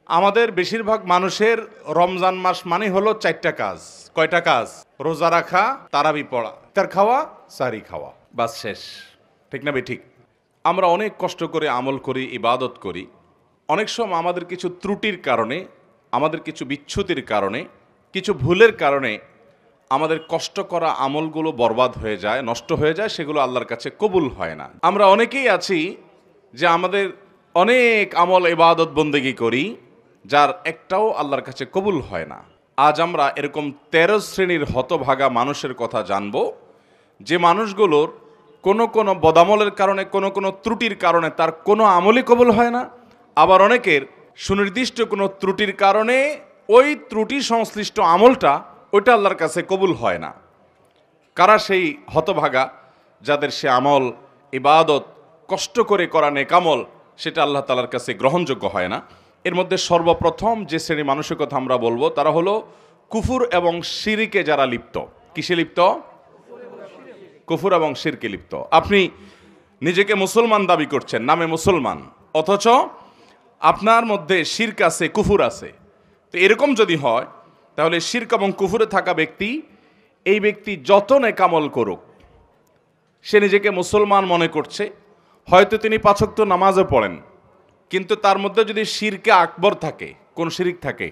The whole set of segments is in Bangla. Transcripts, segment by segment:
আমাদের বেশিরভাগ মানুষের রমজান মাস মানে হলো 4টা কাজ। কয়টা কাজ? রোজা রাখা, তারাবি পড়া, ইফতার খাওয়া, সাহরি খাওয়া, বাস শেষ। ঠিক না ঠিক? আমরা অনেক কষ্ট করে আমল করি, ইবাদত করি। অনেক সময় আমাদের কিছু ত্রুটির কারণে, আমাদের কিছু বিচ্যুতির কারণে, কিছু ভুলের কারণে আমাদের কষ্ট করা আমলগুলো বরবাদ হয়ে যায়, নষ্ট হয়ে যায়, সেগুলো আল্লাহর কাছে কবুল হয় না। আমরা অনেকেই আছি যে আমাদের অনেক আমল ইবাদত বন্দেগী করি, যার একটাও আল্লাহর কাছে কবুল হয় না। আজ আমরা এরকম 13 শ্রেণীর হতভাগা মানুষের কথা জানব, যে মানুষগুলোর কোনো বদামলের কারণে, কোনো ত্রুটির কারণে তার কোনো আমলই কবুল হয় না। আবার অনেকের সুনির্দিষ্ট কোনো ত্রুটির কারণে ওই ত্রুটি সংশ্লিষ্ট আমলটা ওইটা আল্লাহর কাছে কবুল হয় না। কারা সেই হতভাগা যাদের সে আমল ইবাদত কষ্ট করে করা নেকামল সেটা আল্লাহ তাআলার কাছে গ্রহণযোগ্য হয় না? এর মধ্যে সর্বপ্রথম যে শ্রেণী মানুষের কথা আমরা বলবো তারা হলো কুফুর এবং শিরকে যারা লিপ্ত। কিসে লিপ্ত? কুফুর এবং শিরকে লিপ্ত। আপনি নিজেকে মুসলমান দাবি করছেন, নামে মুসলমান, অথচ আপনার মধ্যে শিরক আছে, কুফুর আছে। তো এরকম যদি হয় তাহলে শিরক এবং কুফুরে থাকা ব্যক্তি, এই ব্যক্তি যত নেকামল করুক, সে নিজেকে মুসলমান মনে করছে, হয়তো তিনি 5 ওয়াক্ত নামাজও পড়েন, কিন্তু তার মধ্যে যদি শিরকে আকবর থাকে, কোন শিরিক থাকে,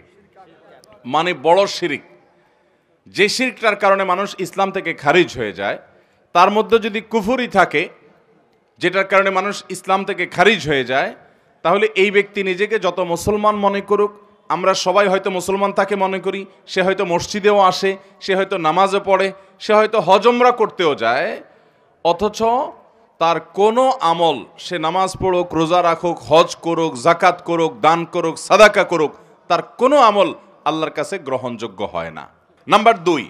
মানে বড় শিরিক, যে শিরকটার কারণে মানুষ ইসলাম থেকে খারিজ হয়ে যায়, তার মধ্যে যদি কুফুরি থাকে, যেটার কারণে মানুষ ইসলাম থেকে খারিজ হয়ে যায়, তাহলে এই ব্যক্তি নিজেকে যত মুসলমান মনে করুক, আমরা সবাই হয়তো মুসলমান তাকে মনে করি, সে হয়তো মসজিদেও আসে, সে হয়তো নামাজও পড়ে, সে হয়তো হজ উমরা করতেও যায়, অথচ তার কোনো আমল, সে নামাজ পড়ুক, রোজা রাখুক, হজ করুক, জাকাত করুক, দান করুক, সাদাকা করুক, তার কোনো আমল আল্লাহর কাছে গ্রহণযোগ্য হয় না। নাম্বার 2,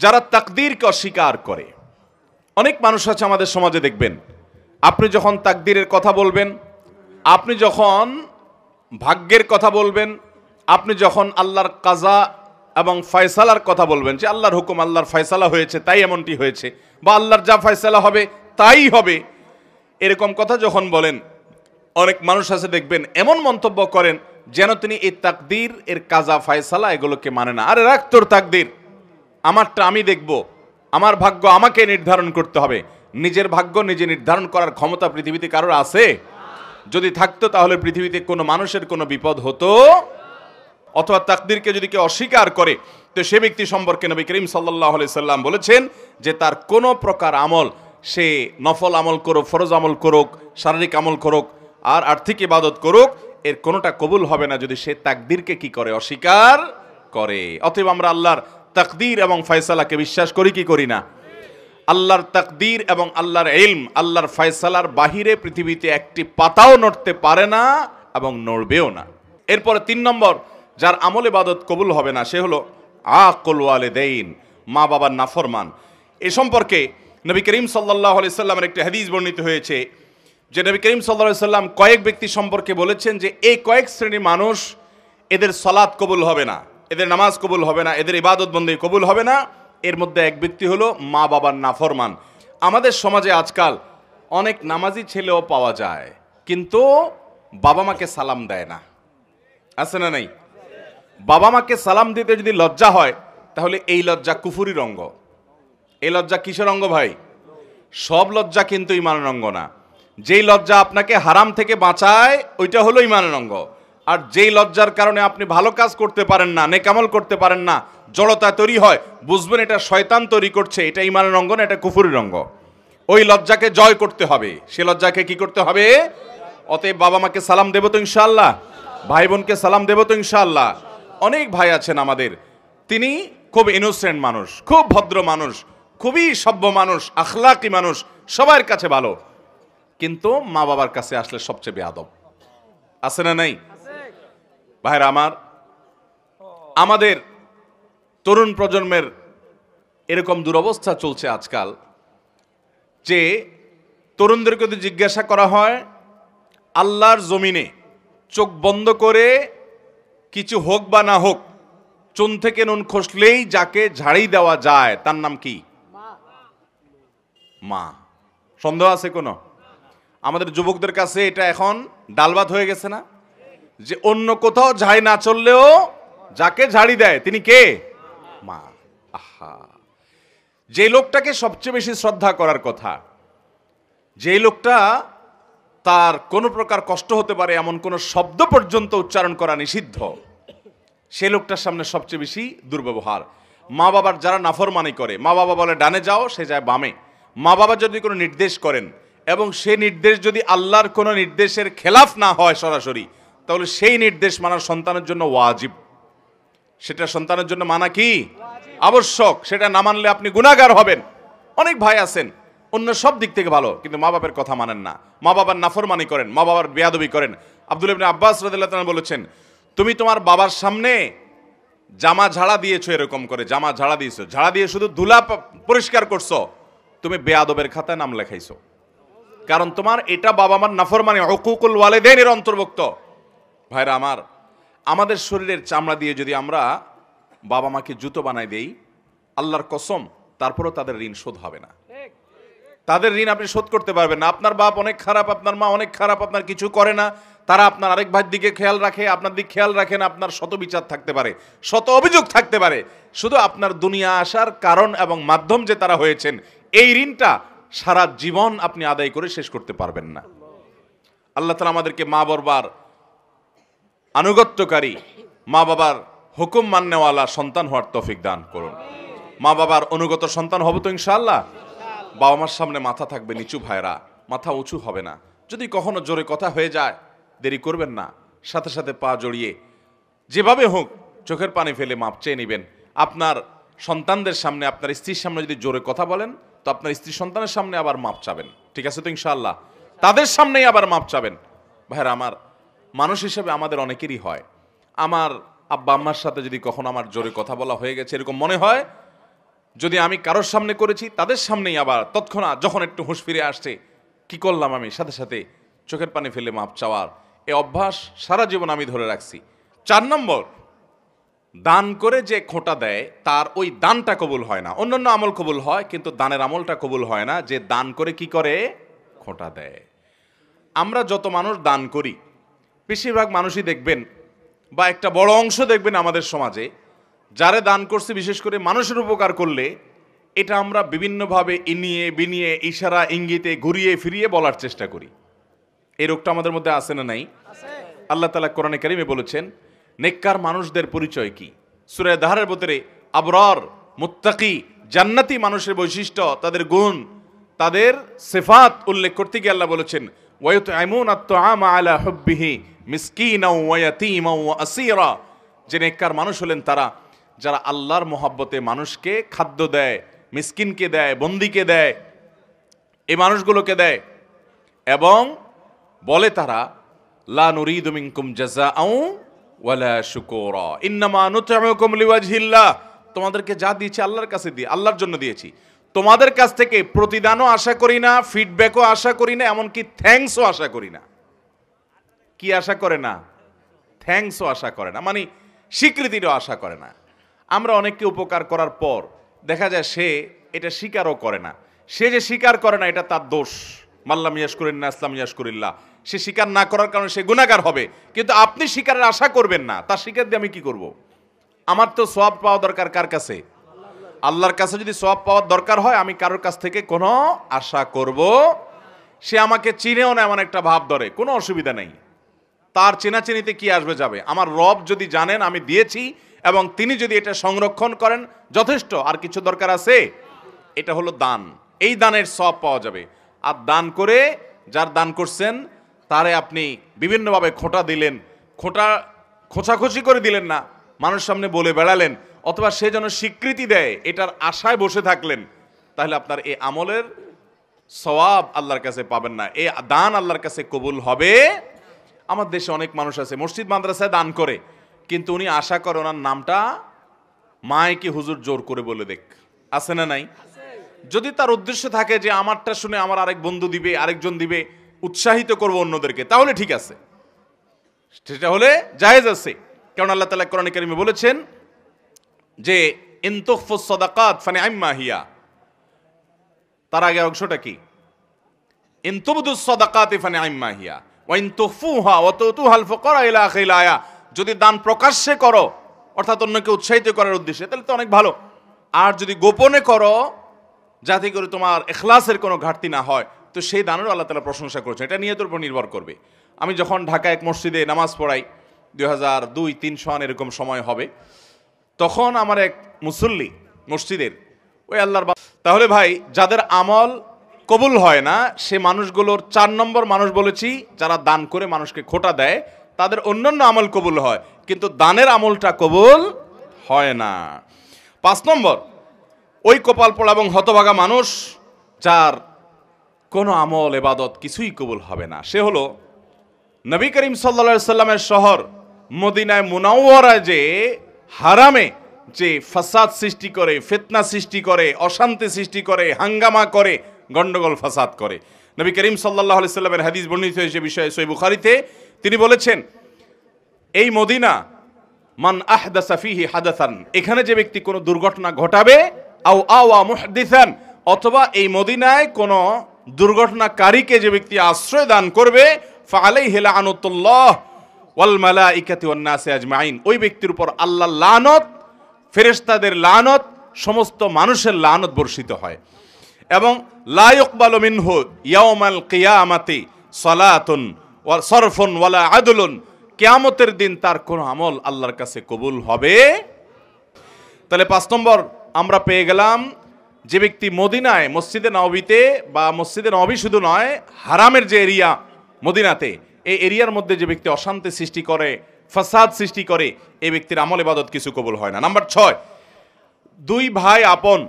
যারা তাকদীরকে অস্বীকার করে। অনেক মানুষ আছে আমাদের সমাজে, দেখবেন আপনি যখন তাকদীরের কথা বলবেন, আপনি যখন ভাগ্যের কথা বলবেন, আপনি যখন আল্লাহর কাজা এবং ফয়সালার কথা বলবেন, যে আল্লাহর হুকুম, আল্লাহর ফয়সালা হয়েছে তাই এমনটি হয়েছে, বা আল্লাহর যা ফয়সালা হবে তাই হবে, এরকম কথা যখন বলেন, অনেক মানুষ আছে দেখবেন এমন মন্তব্য করেন যেন তিনি এই তাকদীর এর কাজা ফয়সালা এগুলোকে মানে না। আরে রাখ তোর তাকদীর, আমারটা আমি দেখব, আমার ভাগ্য আমাকে নির্ধারণ করতে হবে। নিজের ভাগ্য নিজে নির্ধারণ করার ক্ষমতা পৃথিবীতে কারোর আছে? যদি থাকতো তাহলে পৃথিবীতে কোনো মানুষের কোনো বিপদ হতো। অথবা তাকদীরকে যদি কেউ অস্বীকার করে, তো সে ব্যক্তি সম্পর্কে নবী করিম সাল্লাল্লাহু আলাইহি সাল্লাম বলেছেন যে তার কোনো প্রকার আমল, সে নফল আমল করুক, ফরজ আমল করুক, শারীরিক আমল করুক, আর আর্থিক ইবাদত করুক, এর কোনোটা কবুল হবে না যদি সে তাকদীরকে কি করে? অস্বীকার করে। অতএব আমরা আল্লাহর তাকদীর এবং ফয়সালাকে বিশ্বাস করি কি করি না? আল্লাহর তাকদীর এবং আল্লাহর ইলম, আল্লাহর ফয়সালার বাহিরে পৃথিবীতে একটি পাতাও নড়তে পারে না এবং নড়বেও না। এরপরে 3 নম্বর, যার আমল ইবাদত কবুল হবে না, সে হলো আকুল ওয়ালিদাইন, মা বাবার নাফরমান। এ সম্পর্কে নবী করিম সাল্লাল্লাহু আলাইহি সাল্লামের একটি হাদিস বর্ণিত হয়েছে, যে নবী করিম সাল্লাল্লাহু আলাইহি সাল্লাম কয়েক ব্যক্তি সম্পর্কে বলেছেন যে এই কয়েক শ্রেণীর মানুষ, এদের সালাত কবুল হবে না, এদের নামাজ কবুল হবে না, এদের ইবাদত বন্দেগী কবুল হবে না। এর মধ্যে এক ব্যক্তি হলো মা বাবার নাফরমান। আমাদের সমাজে আজকাল অনেক নামাজি ছেলেও পাওয়া যায়, কিন্তু বাবা মাকে সালাম দেয় না। আছে না নাই? বাবা মাকে সালাম দিতে যদি লজ্জা হয়, তাহলে এই লজ্জা কুফুরির অঙ্গ। এই লজ্জা কিসের অঙ্গ ভাই? সব লজ্জা কিন্তু ঈমানের অঙ্গ না। যেই লজ্জা আপনাকে হারাম থেকে বাঁচায়, ওইটা হলো ঈমানের অঙ্গ। আর যেই লজ্জার কারণে আপনি ভালো কাজ করতে পারেন না, নেকামল করতে পারেন না, জড়তা তৈরি হয়, বুঝবেন এটা শয়তান তৈরি করছে, এটা ঈমানের অঙ্গ না, এটা কুফুরির অঙ্গ। ওই লজ্জাকে জয় করতে হবে, সে লজ্জাকে কি করতে হবে? অতএব বাবা মাকে সালাম দেব তো ইনশাআল্লাহ, ভাই বোনকে সালাম দেব তো ইনশাআল্লাহ। অনেক ভাই আছেন আমাদের, তিনি খুব ইনোসেন্ট মানুষ, খুব ভদ্র মানুষ, খুবই সভ্য মানুষ, আখলাকি মানুষ, সবার কাছে ভালো, কিন্তু মা বাবার কাছে আসলে সবচেয়ে বেয়াদব। আছে না নাই? ভাইরা আমার, আমাদের তরুণ প্রজন্মের এরকম দুরবস্থা চলছে আজকাল, যে তরুণদেরকে যদি জিজ্ঞাসা করা হয় আল্লাহর জমিনে চোখ বন্ধ করে কিছু হোক বা না হোক, চুন থেকে নুন খসলেই যাকে ঝাড়ি দেওয়া যায় তার নাম কি? মা। সন্দেহ আছে কোনো? আমাদের যুবকদের কাছে এটা এখন ডাল ভাত হয়ে গেছে না? যে অন্য কোথাও ঝাড়ি না চললেও যাকে ঝাড়ি দেয় তিনি কে? মা। আহা, যে লোকটাকে সবচেয়ে বেশি শ্রদ্ধা করার কথা, যে লোকটা তার কোনো প্রকার কষ্ট হতে পারে এমন কোনো শব্দ পর্যন্ত উচ্চারণ করা নিষিদ্ধ, সে লোকটার সামনে সবচেয়ে বেশি দুর্ব্যবহার। মা বাবার যারা নাফরমানি করে, মা বাবা বলে ডানে যাও, সে যায় বামে। মা বাবা যদি কোনো নির্দেশ করেন এবং সেই নির্দেশ যদি আল্লাহর কোনো নির্দেশের খেলাফ না হয় সরাসরি, তাহলে সেই নির্দেশ মানা সন্তানের জন্য ওয়াজিব। সেটা সন্তানের জন্য মানা কি? আবশ্যক। সেটা না মানলে আপনি গুনাহগার হবেন। অনেক ভাই আছেন অন্য সব দিক থেকে ভালো, কিন্তু মা বাবার কথা মানেন না, মা বাবার নাফরমানি করেন, মা বাবার বেয়াদবি করেন। আব্দুল্লাহ ইবনে আব্বাস রাদিয়াল্লাহু তাআলা বলেছেন, তুমি তোমার বাবার সামনে জামা ঝাড়া দিয়েছো, এরকম করে জামা ঝাড়া দিয়েছো, ঝাড়া দিয়ে শুধু ধুলা পরিষ্কার করছো, তুমি বেয়াদবের খাতায় নাম লেখাইছো। কারণ তোমার এটা বাবা মার নাফরমানি, উকুকুল ওয়ালিদাইনের অন্তর্ভুক্ত। ভাইরা আমার, আমাদের শরীরের চামড়া দিয়ে যদি আমরা বাবা মাকে জুতো বানাই দেই, আল্লাহর কসম তারপরও তাদের ঋণ শোধ হবে না। তাদের ঋণ আপনি শোধ করতে পারবেন না। আপনার বাপ অনেক খারাপ, আপনার মা অনেক খারাপ, আপনার কিছু করে না, তারা আপনার আরেক ভাইয়ের দিকে খেয়াল রাখে, আপনার দিকে খেয়াল রাখে না, আপনার শত বিচার থাকতে পারে, শত অভিযোগ থাকতে পারে, শুধু আপনার দুনিয়া আসার কারণ এবং মাধ্যম যে তারা হয়েছেন, এই ঋণটা সারা জীবন আপনি আদায় করে শেষ করতে পারবেন না। আল্লাহ তাআলা আমাদেরকে মা বাবার আনুগত্যকারী, মা বাবার হুকুম মান্যওয়ালা সন্তান হওয়ার তৌফিক দান করুন। মা বাবার অনুগত সন্তান হব তো ইনশাআল্লাহ। বাবা মার সামনে মাথা থাকবে নিচু ভাইরা, মাথা উঁচু হবে না। যদি কখনো জোরে কথা হয়ে যায়, দেরি করবেন না, সাথে সাথে পা জড়িয়ে যেভাবে হোক চোখের পানি ফেলে মাপ চেয়ে নেবেন। আপনার সন্তানদের সামনে, আপনার স্ত্রীর সামনে যদি জোরে কথা বলেন, তো আপনার স্ত্রী সন্তানের সামনে আবার মাপ চাবেন। ঠিক আছে তো ইনশাআল্লাহ? তাদের সামনেই আবার মাপ চাবেন। ভাইরা আমার, মানুষ হিসেবে আমাদের অনেকেরই হয়, আমার আব্বা আম্মার সাথে যদি কখনো আমার জোরে কথা বলা হয়ে গেছে, এরকম মনে হয় যদি আমি কারোর সামনে করেছি, তাদের সামনেই আবার তৎক্ষণাৎ যখন একটু হুঁশ ফিরে আসছে, কি করলাম আমি, সাথে সাথে চোখের পানি ফেলে মাপ চাওয়ার এই অভ্যাস সারা জীবন আমি ধরে রাখছি। 4 নম্বর, দান করে যে খোঁটা দেয় তার ওই দানটা কবুল হয় না। অন্যান্য আমল কবুল হয়, কিন্তু দানের আমলটা কবুল হয় না। যে দান করে কি করে? খোঁটা দেয়। আমরা যত মানুষ দান করি, বেশিরভাগ মানুষই দেখবেন বা একটা বড় অংশ দেখবেন আমাদের সমাজে, যারে দান করছে বিশেষ করে মানুষের উপকার করলে, এটা আমরা বিভিন্নভাবে ইনিয়ে বিনিয়ে ইশারা ইঙ্গিতে ঘুরিয়ে ফিরিয়ে বলার চেষ্টা করি। এই রোগটা আমাদের মধ্যে আছে না নাই? আল্লাহ তাআলা কোরআনে কারিমে বলেছেন, নেককার মানুষদের পরিচয় কি? সূরা দাহরের ভিতরে আবরার, মুত্তাকি, জান্নাতি মানুষের বৈশিষ্ট্য, তাদের গুণ, তাদের সিফাত উল্লেখ করতে গিয়ে আল্লাহ বলেছেন, ওয়ায়ুতঈমুনা আত-তাআমা আলা হুব্বিহি মিসকিনাও ওয়া ইয়াতীমাও ওয়া আসীরা। যে নেককার মানুষ হলেন তারা যারা আল্লাহর মহব্বতে মানুষকে খাদ্য দেয়, মিসকিনকে দেয়, বন্দীকে দেয়, এই মানুষগুলোকে দেয়, এবং বলে তারা লা নুরিদু মিনকুম জাযাআও ওয়ালা শুকুরা ইন্নামা নুতঈমুকুম লিওয়াজহিল্লাহ। তোমাদেরকে যা দিয়েছি আল্লাহর কাছে দিয়ে, আল্লাহর জন্য দিয়েছি। তোমাদের কাছ থেকে প্রতিদানও আশা করি না, ফিডব্যাকও আশা করি না, এমনকি থ্যাঙ্কসও আশা করি না। কি আশা করে না? থ্যাঙ্কসও আশা করে না, মানে স্বীকৃতিরও আশা করে না। আমরা অনেককে উপকার করার পর দেখা যায় সে এটা স্বীকারও করে না। সে যে স্বীকার করে না এটা তার দোষ। মাল্লাম ইয়াশকুরিন্না ইসলাম ইয়াশকুরিল্লাহ। সে স্বীকার না করার কারণে সে গুনাহগার হবে। কিন্তু আপনি স্বীকারের আশা করবেন না, তার স্বীকার দিয়ে আমি কি করব? আমার তো সওয়াব পাওয়া দরকার কার কাছে? আল্লাহর কাছে। যদি সওয়াব পাওয়ার দরকার হয়, আমি কারোর কাছ থেকে কোনো আশা করব? সে আমাকে চিনেও না এমন একটা ভাব ধরে, কোনো অসুবিধা নেই। তার চেনাচেনিতে কি আসবে যাবে? আমার রব যদি জানেন আমি দিয়েছি এবং তিনি যদি এটা সংরক্ষণ করেন, যথেষ্ট। আর কিছু দরকার আছে? এটা হলো দান। এই দানের সওয়াব পাওয়া যাবে। আর দান করে যার দান করছেন তারে আপনি বিভিন্নভাবে খোঁটা দিলেন, খোঁচাখুচি করে দিলেন না, মানুষ সামনে বলে বেড়ালেন, অথবা সে যেন স্বীকৃতি দেয় এটার আশায় বসে থাকলেন, তাহলে আপনার এই আমলের সওয়াব আল্লাহর কাছে পাবেন না। এই দান আল্লাহর কাছে কবুল হবে। আমার দেশে অনেক মানুষ আছে মসজিদ মাদ্রাসায় দান করে, কিন্তু উনি আশা করে ওনার নামটা মাইকে হুজুর জোর করে বলে দেখ। আছে না নাই? যদি তার উদ্দেশ্য থাকে যে আমারটা শুনে আমার আরেক বন্ধু দিবে, আরেকজন দিবে, উৎসাহিত করব অন্যদেরকে, তাহলে ঠিক আছে, সেটা হলে জায়েজ আছে। কারণ আল্লাহ তাআলা কোরআনে কারিমে বলেছেন যে ইন তুখফুস সাদাকাত ফানিআম্মা হিয়া। তার আগে অংশটা কি? ইন তুবদুস সাদাকাতি ফানিআম্মা হিয়া ওয়াইন তুখফুহা ওয়া তুতুহাল ফুকারা ইলা আখিল আয়া, যদি দান প্রকাশ্যে করো অর্থাৎ অন্যকে উৎসাহিত করার উদ্দেশ্যে তাহলে তো অনেক ভালো, আর যদি গোপনে করো যাতে করে তোমার ইখলাসের কোনো ঘাটতি না হয়, তো সেই দানেরও আল্লাহ তাআলা প্রশংসা করেছেন। এটা নিয়তের উপর নির্ভর করবে। আমি যখন ঢাকা এক মসজিদে নামাজ পড়াই 2002-03 সন এরকম সময় হবে, তখন আমার এক মুসল্লি মসজিদের ওই আল্লাহর, তাহলে ভাই যাদের আমল কবুল হয় না সে মানুষগুলোর 4 নম্বর মানুষ বলেছি যারা দান করে মানুষকে খোটা দেয়, তাদের অন্যান্য আমল কবুল হয় কিন্তু দানের আমলটা কবুল হয় না। 5 নম্বর ওই কপাল পোড়া এবং হতভাগা মানুষ যার কোনো আমল ইবাদত কিছুই কবুল হবে না, সে হলো নবী করিম সাল্লাল্লাহু আলাইহি সাল্লামের শহর মদিনায় মুনাওয়ারায় যে হারামে যে ফাসাদ সৃষ্টি করে, ফিতনা সৃষ্টি করে, অশান্তি সৃষ্টি করে, হাঙ্গামা করে, গন্ডগোল ফাসাদ করে। নবী করিম সাল্লাল্লাহু আলাইহি সাল্লামের হাদিস বর্ণিত হয়েছে বিষয়ে সহিহ বুখারীতে, তিনি বলেছেন এই মদিনা মান আহদাসা ফিহি হাদাসান, এখানে যে ব্যক্তি কোনো দুর্ঘটনা ঘটাবে, আও আওয়া মুহদিসান, অথবা এই মদিনায় কোনো দুর্ঘটনাকারীকে যে ব্যক্তি আশ্রয় দান করবে, ফাআলাইহি লাআনাতুল্লাহ ওয়াল মালাইকাতি ওয়ান নাসি আজমাইন, ওই ব্যক্তির উপর আল্লাহর লানত, ফেরেশতাদের লানত, সমস্ত মানুষের লানত বর্ষিত হয়। এবং লা ইকবালু মিনহু ইয়াউমাল কিয়ামাতি সালাতুন ওয়া সরফুন ওয়ালা আদলুন, কিয়ামতের দিন তার কোন আমল আল্লাহর কাছে কবুল হবে। তাহলে 5 নম্বর আমরা পেয়ে গেলাম, যে ব্যক্তি মদিনায় মসজিদে নববীতে বা মসজিদে নববী শুধু নয় হারামের যে এরিয়া মদিনাতে, এই এরিয়ার মধ্যে যে ব্যক্তি অশান্তি সৃষ্টি করে, ফাসাদ সৃষ্টি করে, এই ব্যক্তির আমল ইবাদত কিছু কবুল হয় না। নাম্বার 6, 2 ভাই আপন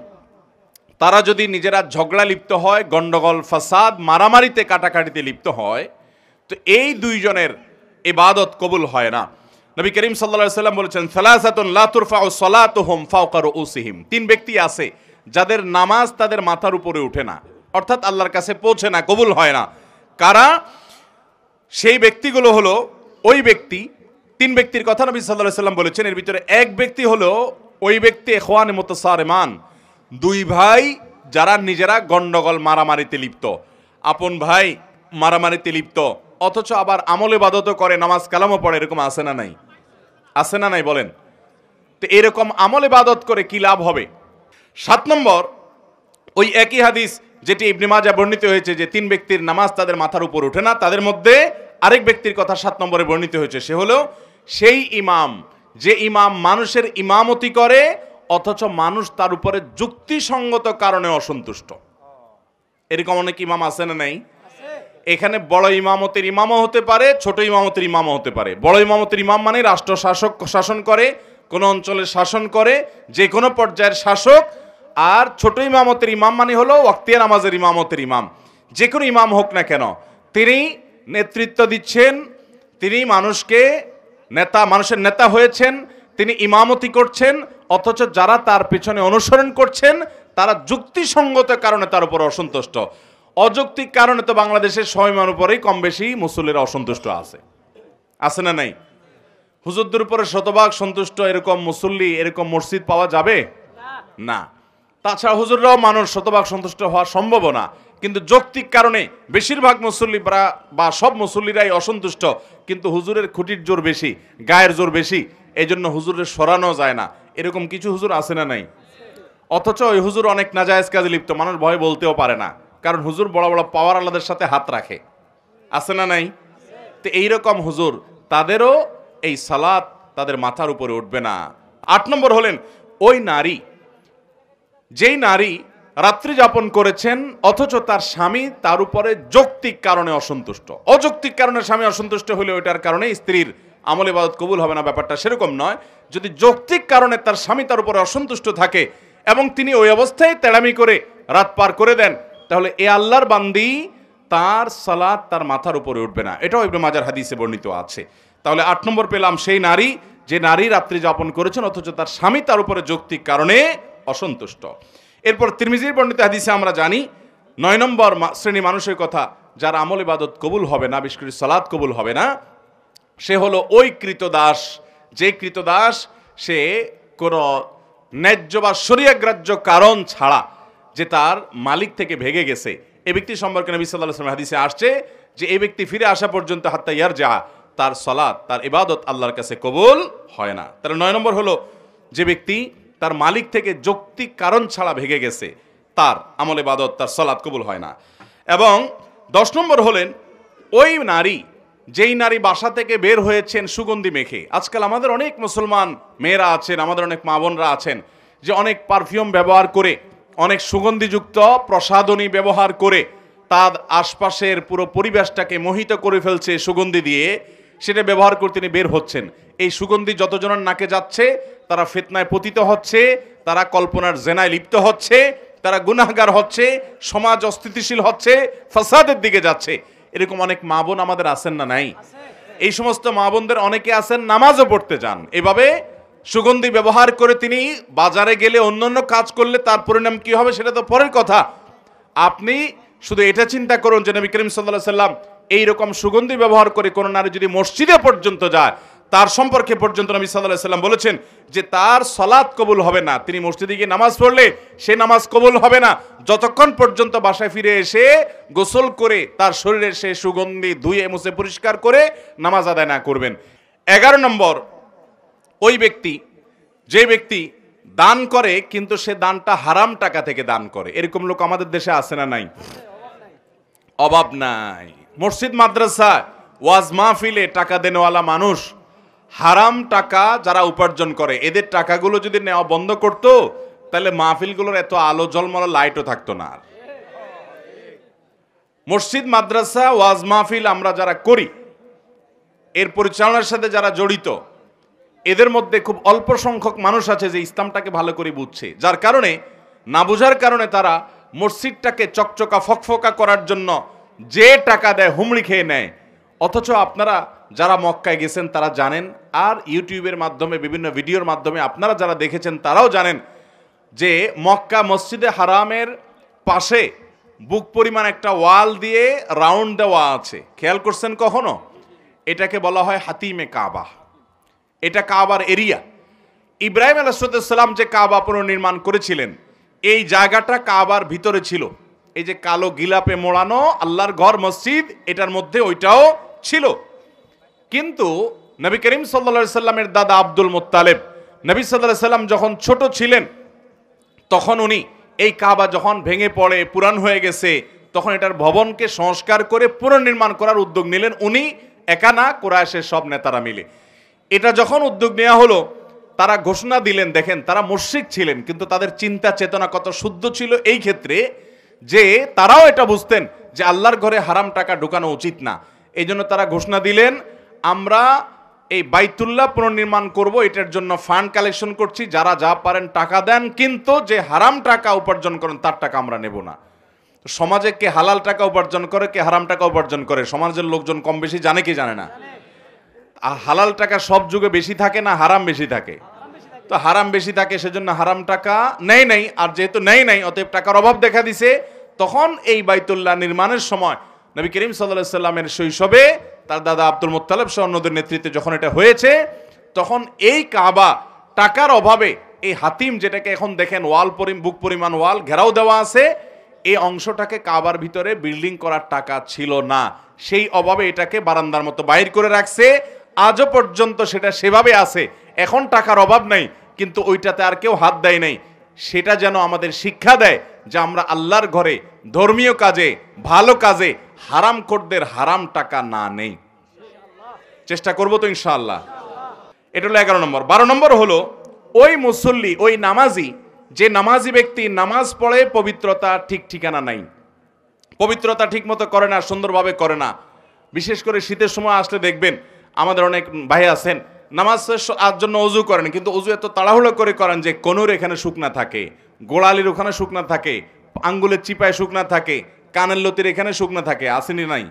তারা যদি নিজেরা ঝগড়া লিপ্ত হয়, গন্ডগোল ফাসাদ মারামারিতে কাটাকাটিতে লিপ্ত হয়, তো এই 2 জনের ইবাদত কবুল হয় না। নবী করিম সাল্লাল্লাহু আলাইহি সাল্লাম বলেছেন সালাসাতুন লা তুরফাউ সালাতুহুম ফাওকা রুউসিহিম, 3 ব্যক্তি আছে যাদের নামাজ তাদের মাথার উপরে ওঠে না, অর্থাৎ আল্লাহর কাছে পৌঁছে না, কবুল হয় না। কারা? সেই ব্যক্তিগুলো হলো ওই ব্যক্তি, 3 ব্যক্তির কথা নবী সাল্লাল্লাহু আলাইহি সাল্লাম বলেছেন, এর ভিতরে এক ব্যক্তি হলো ওই ব্যক্তি ইখওয়ানে মুতাসারিমান, 2 ভাই যারা নিজেরা গন্ডগোল মারামারিতে লিপ্ত, আপন ভাই মারামারিতে লিপ্ত, অথচ আবার আমল ইবাদতও করে, নামাজ কালামও পড়ে, এরকম আছে না নাই? আছে না নাই বলেন? তো এরকম আমল ইবাদত করে কি লাভ হবে? 7 নম্বর ওই একই হাদিস যেটি ইবনে মাজাহ বর্ণিত হয়েছে যে 3 ব্যক্তির নামাজ তাদের মাথার উপর ওঠে না, তাদের মধ্যে আরেক ব্যক্তির কথা 7 নম্বরে বর্ণিত হয়েছে, সে হলো সেই ইমাম যে ইমাম মানুষের ইমামতি করে অথচ মানুষ তার উপরে যুক্তিসঙ্গত কারণে অসন্তুষ্ট। এরকম অনেক ইমাম আছে না নাই? এখানে বড় ইমামতের ইমামও হতে পারে, ছোট ইমামতের ইমামও হতে পারে। বড় ইমামতের ইমাম মানে রাষ্ট্র শাসক শাসন করে, কোন অঞ্চলের শাসন করে, যে কোনো পর্যায়ের শাসক। আর ছোট ইমামতের ইমাম মানে হলো ওয়াক্তিয়া নামাজের ইমামতের ইমাম। যে কোনো ইমাম হোক না কেন, তিনি নেতৃত্ব দিচ্ছেন, তিনি মানুষের নেতা হয়েছেন, তিনি ইমামতি করছেন, অথচ যারা তার পেছনে অনুসরণ করছেন তারা যুক্তিসঙ্গত কারণে তার উপর অসন্তুষ্ট। অযৌক্তিক কারণে তো বাংলাদেশের 100 ইমামের উপরেই কম বেশি মুসল্লিরা অসন্তুষ্ট আছে না নাই? হুজুরদের উপরে শতভাগ সন্তুষ্ট এরকম মুসল্লি, এরকম মসজিদ পাওয়া যাবে না। তাছাড়া হুজুররাও মানুষ শতভাগ সন্তুষ্ট হওয়া সম্ভব না, কিন্তু যৌক্তিক কারণে বেশিরভাগ মুসল্লি বা সব মুসল্লিরাই অসন্তুষ্ট, কিন্তু হুজুরের খুঁটির জোর বেশি, গায়ের জোর বেশি, এই জন্য হুজুরের সরানো যায় না। এরকম কিছু হুজুর আছে না নাই? অথচ ওই হুজুর অনেক নাজায়েজ কাজে লিপ্ত, মানুষ ভয়ে বলতেও পারে না, কারণ হুজুর বড় বড় পাওয়ার আলাদের সাথে হাত রাখে, আছে না নাই? তো এইরকম হুজুর, তাদেরও এই সালাত তাদের মাথার উপরে উঠবে না। 8 নম্বর হলেন ওই নারী, যেই নারী রাত্রি যাপন করেছেন অথচ তার স্বামী তার উপরে যৌক্তিক কারণে অসন্তুষ্ট। অযৌক্তিক কারণে স্বামী অসন্তুষ্ট হলে ওইটার কারণে স্ত্রীর আমল ইবাদত কবুল হবে না, ব্যাপারটা সেরকম নয়। যদি যৌক্তিক কারণে তার স্বামী তার উপরে অসন্তুষ্ট থাকে এবং তিনি ওই অবস্থায় তেড়ামি করে রাত পার করে দেন, তাহলে এ আল্লাহর বান্দি তার সালাত তার মাথার উপরে উঠবে না। এটাও ইবনে মাজাহ হাদিসে বর্ণিত আছে। তাহলে 8 নম্বর পেলাম সেই নারী, যে নারী রাত্রি যাপন করেছেন অথচ তার স্বামী তার উপরে যৌক্তিক কারণে অসন্তুষ্ট। এরপর তিরমিজির বর্ণিত হাদিসে আমরা জানি 9 নম্বর শ্রেণী মানুষের কথা, যার আমল ইবাদত কবুল হবে না, বিশেষ করে সালাত কবুল হবে না, সে হলো ওই কৃতদাস, যে কৃতদাস সে কোনো ন্যায্য বা শরীয়তগ্রাহ্য কারণ ছাড়া যে তার মালিক থেকে ভেগে গেছে। এই ব্যক্তি সম্পর্কে নবী সাল্লাল্লাহু আলাইহি ওয়াসাল্লাম হাদিসে আসছে যে এই ব্যক্তি ফিরে আসা পর্যন্ত হাত্তা ইয়ারজা, তার সালাত, তার ইবাদত আল্লাহর কাছে কবুল হয় না। তাহলে 9 নম্বর হলো যে ব্যক্তি তার মালিক থেকে যৌক্তিক কারণ ছাড়া ভেগে গেছে, তার আমল ইবাদত, তার সালাত কবুল হয় না। এবং 10 নম্বর হলেন ওই নারী, যেই নারী বাসা থেকে বের হয়েছেন সুগন্ধি মেখে। আজকাল আমাদের অনেক মুসলমান মেয়েরা আছেন, আমাদের অনেক মা বোনরা আছেন যে অনেক পারফিউম ব্যবহার করে, অনেক সুগন্ধিযুক্ত প্রসাধনী ব্যবহার করে তার আশপাশের পুরো পরিবেশটাকে মোহিত করে ফেলছে সুগন্ধি দিয়ে, সেটা ব্যবহার করে তিনি বের হচ্ছেন। এই সুগন্ধি যতজনের নাকে যাচ্ছে তারা ফিতনায় পতিত হচ্ছে, তারা কল্পনার জেনায় লিপ্ত হচ্ছে, তারা গুনাহগার হচ্ছে, সমাজ অস্থিতিশীল হচ্ছে, ফাসাদের দিকে যাচ্ছে। এরকম অনেক মা বোন আমাদের আছেন না নাই? এই সমস্ত মা বোনদের অনেকে আছেন নামাজও পড়তে যান, এভাবে সুগন্ধি ব্যবহার করে তিনি বাজারে গেলে অন্যান্য কাজ করলে তার পরিণাম কি হবে সেটা তো পরের কথা। আপনি শুধু এটা চিন্তা করুন যে নবী করিম সাল্লাল্লাহু আলাইহি সাল্লাম এইরকম সুগন্ধি ব্যবহার করে কোনো নারী যদি মসজিদে পর্যন্ত যায়, তার সম্পর্কে পর্যন্ত নবী সাল্লাল্লাহু আলাইহি সাল্লাম বলেছেন যে তার সালাত কবুল হবে না। তিনি মসজিদে গিয়ে নামাজ পড়লে সে নামাজ কবুল হবে না যতক্ষণ পর্যন্ত বাসায় ফিরে এসে গোসল করে তার শরীরে সে সুগন্ধি ধুয়ে মুছে পরিষ্কার করে নামাজ আদায় না করবেন। 11 নম্বর, ওই ব্যক্তি, যে ব্যক্তি দান করে কিন্তু সে দানটা হারাম টাকা থেকে দান করে। এরকম লোক আমাদের দেশে আছে না নাই? অভাব নাই। মসজিদ মাদ্রাসা ওয়াজ মাহফিলে টাকা দেনেওয়ালা মানুষ হারাম টাকা যারা উপার্জন করে, এদের টাকাগুলো যদি নেওয়া বন্ধ করতো তাহলে মাহফিলগুলোর এত আলো ঝলমল লাইটও থাকতো না। মসজিদ মাদ্রাসা ওয়াজ মাহফিল আমরা যারা করি, এর পরিচালনার সাথে যারা জড়িত, এদের মধ্যে খুব অল্প সংখ্যক মানুষ আছে যে ইসলামটাকে ভালো করে বুঝছে, যার কারণে না বোঝার কারণে তারা মসজিদটাকে চকচকা ফকফকা করার জন্য যে টাকা দেয় হুমড়ি খেয়ে নেয়। অথচ আপনারা যারা মক্কায় গেছেন তারা জানেন, আর ইউটিউবের মাধ্যমে বিভিন্ন ভিডিওর মাধ্যমে আপনারা যারা দেখেছেন তারাও জানেন যে মক্কা মসজিদে হারামের পাশে বুক পরিমাণ একটা ওয়াল দিয়ে রাউন্ড দেওয়া আছে। খেয়াল করছেন কখনো? এটাকে বলা হয় হাতিমে কাবা। এটা কাবার এরিয়া। ইব্রাহিম আলাইহিস সালাম যে কাবা পুনর্নির্মাণ করেছিলেন, এই জায়গাটা কাবার ভিতরে ছিল। এই যে কালো গিলাপে মোড়ানো আল্লাহর ঘর মসজিদ, এটার মধ্যে ওইটাও ছিল। কিন্তু নবী করিম সাল্লাল্লাহু আলাইহি সাল্লামের দাদা আব্দুল মুত্তালিব, নবী সাল্লাল্লাহু আলাইহি সাল্লাম যখন ছোট ছিলেন তখন উনি এই কাবা যখন ভেঙে পড়ে পুরান হয়ে গেছে, তখন এটার ভবনকে সংস্কার করে পুনর্নির্মাণ করার উদ্যোগ নিলেন। উনি একা না, কুরাইশের সব নেতারা মিলে। এটা যখন উদ্যোগ নেওয়া হলো, তারা ঘোষণা দিলেন, দেখেন তারা মুশরিক ছিলেন কিন্তু তাদের চিন্তা চেতনা কত শুদ্ধ ছিল এই ক্ষেত্রে যে তারাও এটা বুঝতেন যে আল্লাহর ঘরে হারাম টাকা ঢুকানো উচিত না। এই জন্য তারা ঘোষণা দিলেন, আমরা এই বাইতুল্লাহ পুনর্নির্মাণ করব, এটার জন্য ফান্ড কালেকশন করছি, যারা যা পারেন টাকা দেন, কিন্তু যে হারাম টাকা উপার্জন করেন তার টাকা আমরা নেব না। সমাজে কে হালাল টাকা উপার্জন করে, কে হারাম টাকা উপার্জন করে, সমাজের লোকজন কম বেশি জানে কি জানে না? হালাল টাকা সব যুগে বেশি থাকে না হারাম বেশি থাকে? তো হারাম বেশি থাকে, সেজন্য হারাম টাকা নেই নাই। আর যেহেতু নেই নাই, অতএব টাকার অভাব দেখা দিছে। তখন এই বাইতুল্লাহ নির্মাণের সময় নবী করিম সাল্লাল্লাহু আলাইহি সাল্লামের শৈশবে তার দাদা আব্দুল মুত্তালিব সহ অন্যদের নেতৃত্বে যখন এটা হয়েছে, তখন এই কাবা টাকার অভাবে এই হাতিম, যেটাকে এখন দেখেন ওয়াল বুক পরিমাণ ওয়াল ঘেরাও দেওয়া আছে, এই অংশটাকে কাবার ভিতরে বিল্ডিং করার টাকা ছিল না। সেই অভাবে এটাকে বারান্দার মতো বাইর করে রাখছে। আজও পর্যন্ত সেটা সেভাবে আছে। এখন টাকার অভাব নাই, কিন্তু ওইটাতে আর কেউ হাত দেয় নাই। সেটা যেন আমাদের শিক্ষা দেয় যে আমরা আল্লাহর ঘরে ধর্মীয় কাজে, ভালো কাজে হারামখোরদের হারাম টাকা না নেই। চেষ্টা করবো তো ইনশাআল্লাহ। এটা হলো 11 নম্বর। 12 নম্বর হলো ওই মুসল্লি, ওই নামাজি, যে নামাজি ব্যক্তি নামাজ পড়ে পবিত্রতা ঠিক ঠিকানা নাই, পবিত্রতা ঠিক মতো করে না, সুন্দরভাবে করে না। বিশেষ করে শীতের সময় আসলে দেখবেন আমাদের অনেক ভাই আছেন নামাজ জন্য অজু করেন, কিন্তু অজু এত তাড়াহুড়ো করে করেন যে কোনুর এখানে শুকনা থাকে, গোড়ালির ওখানে শুকনা থাকে, আঙ্গুলের চিপায় শুকনা থাকে, কানের লতির এখানে শুকনা থাকে। আসেনি নাই?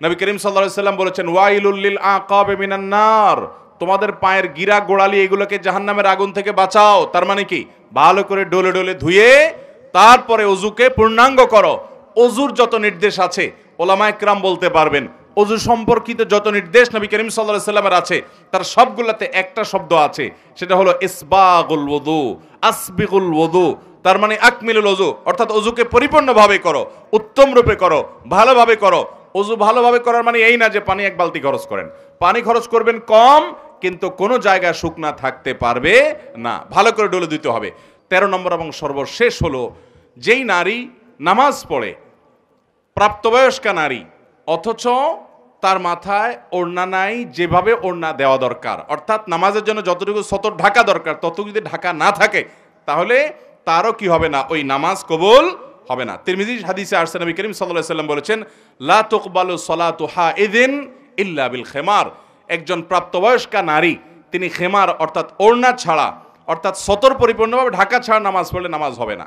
নবী করিম সাল্লাল্লাহু আলাইহি সাল্লাম বলেছেন, ওয়াইলুল লিল আকাব মিনান নার, তোমাদের পায়ের গিরা গোড়ালি এগুলোকে জাহান্নামের আগুন থেকে বাঁচাও। তার মানে কি? ভালো করে ডলে ডলে ধুয়ে তারপরে অজুকে পূর্ণাঙ্গ করো। অজুর যত নির্দেশ আছে ওলামায়ে কেরাম বলতে পারবেন, অজু সম্পর্কিত যত নির্দেশ নবী করিম সাল্লাল্লাহু আলাইহি সাল্লামের আছে, তার সবগুলোতে একটা শব্দ আছে, সেটা হলো ইসবাগুল ওযু, আসবিগুল ওযু। তার মানে আকমিলুল ওযু, অর্থাৎ অজুকে পরিপূর্ণভাবে করো, উত্তম রূপে করো, ভালোভাবে করো। অজু ভালোভাবে করার মানে এই না যে পানি এক বালতি খরচ করেন, পানি খরচ করবেন কম, কিন্তু কোনো জায়গায় শুকনা থাকতে পারবে না, ভালো করে ডলে দিতে হবে। 13 নম্বর এবং সর্বশেষ হলো, যেই নারী নামাজ পড়ে, প্রাপ্তবয়স্কা নারী, অথচ তার মাথায় ওড়না নাই, যেভাবে ওড়না দেওয়া দরকার, অর্থাৎ নামাজের জন্য যতটুকু সতর ঢাকা দরকার ততটুকু যদি ঢাকা না থাকে, তাহলে তারও কি হবে না, ওই নামাজ কবুল হবে না। তিরমিজি হাদিসে আসছে, নবী করিম সাল্লাল্লাহু আলাইহি ওয়াসাল্লাম বলেছেন, লা তুকবালু সলাতু হাইদিন ইল্লা বিল খিমার। একজন প্রাপ্তবয়স্কা নারী তিনি খেমার অর্থাৎ ওড়না ছাড়া, অর্থাৎ সতর পরিপূর্ণভাবে ঢাকা ছাড়া নামাজ পড়লে নামাজ হবে না।